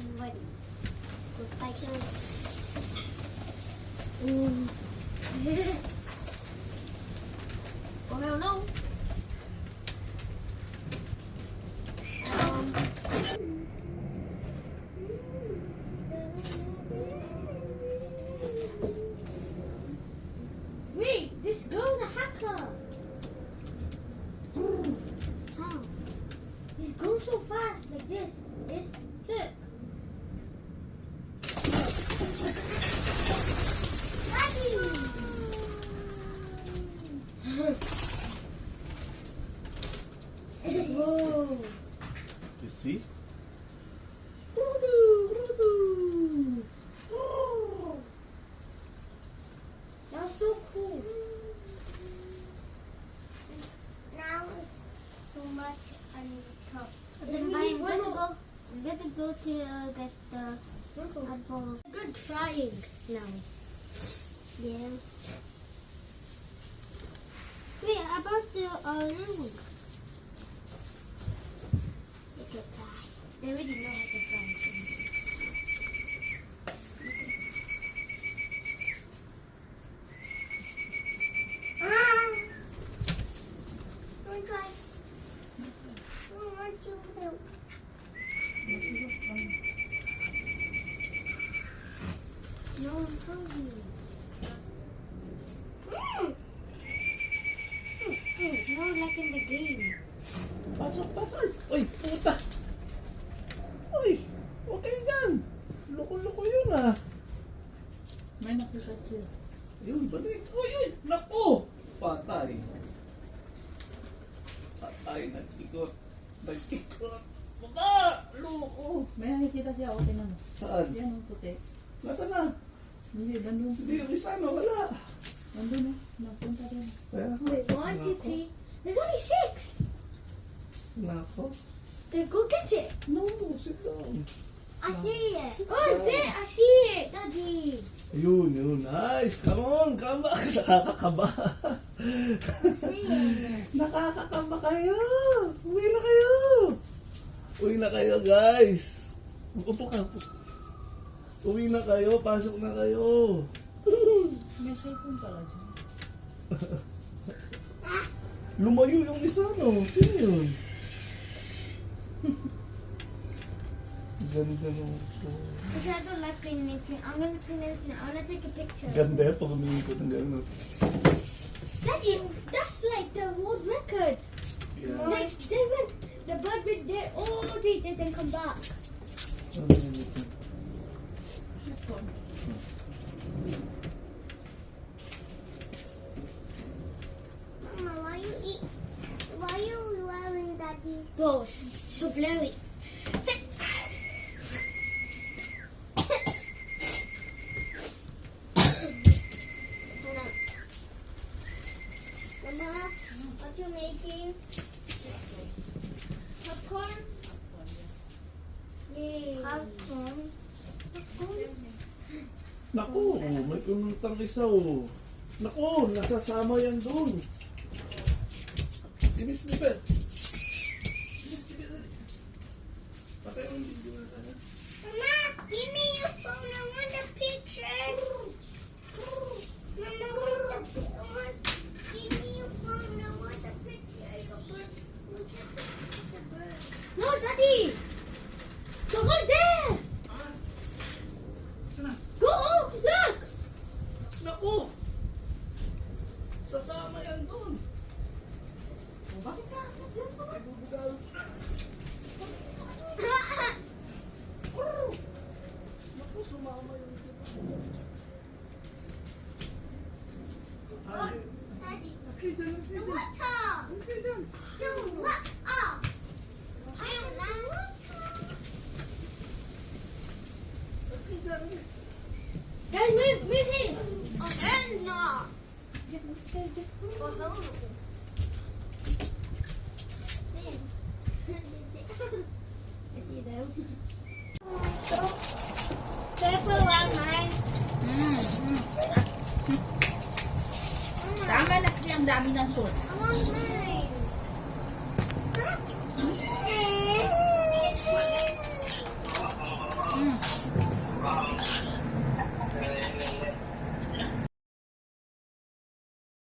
I'm ready. Goodbye, guys. Oh no, no. Wait, this girl's a hacker. How? He's going so fast, like this. This, look. Whoa. You see? That was so cool. Now it's so much I need to talk. Then let's go to get the headphones. Good trying now. Yeah. Wait, about the rooms. Look at that. They already know how to fly. Don't try. I don't want you to. No, I'm hungry. No, like in the game. Pasok, pasok! Uy, puta! Uy! Huwag kayo dyan! Loko-loko yun ah! May nakita siya. Yun, balik! Uy, uy! Naku! Patay! Patay, nag-ikot! Nag-ikot! Baba! Loko! May nakikita siya, okay na. Saan? Yan ang puti. Nasaan na? Hindi, dandun. Hindi, yung isa na, wala! Dandun napunta rin. Kaya, Wait, 1, 2, 3. There's only 6. nako. Then go get it. No, sit down. I see it. Oh, it's there. I see it, Daddy. Yun, yun. Nice! Come on! Come back! Nakakakaba! I see it. Nakakakaba kayo! Uwi na kayo! Uwi na kayo, guys! Upo ka. Uwi na kayo. Pasok na kayo. May cellphone pala dyan. Lumayo yung isa, no? Sino yun? Ganda nung ito. Because I don't like cleaning anything. I'm going to clean everything. I want to take a picture. Ganda yan pag umiikot ng gano'n. Daddy, that's like the world record. Yeah. Like, they went, the bird went there all day, then come back. Ano yun ito? Mama, why you wearing Daddy? Bro, so blurry. Mama, what you making? Popcorn? Yay. Popcorn. Popcorn? Naku, may kumutang isa, oh. Naku, nasasama yan doon. Dinis ni Bet. Dinis ni Bet. Patay ang video na tayo. Mama, give me your phone. I want a picture. Mama, give me your phone. I want a picture. Your bird. The bird. No, Daddy. Go there. Sana? Go. Look. Naku! Sasama yan doon. Bakit ka? Bubugal. Naku, sumama yung isa. Ay, Daddy. okay, dyan, okay, The dyan. water. Okay, dyan. The water. I am not water. Okay, dyan. Guys, move in. Okay, no. Oh, no. I see them. So, careful around mine. Tama na kasi ang dami ng salt. I want mine. Mm.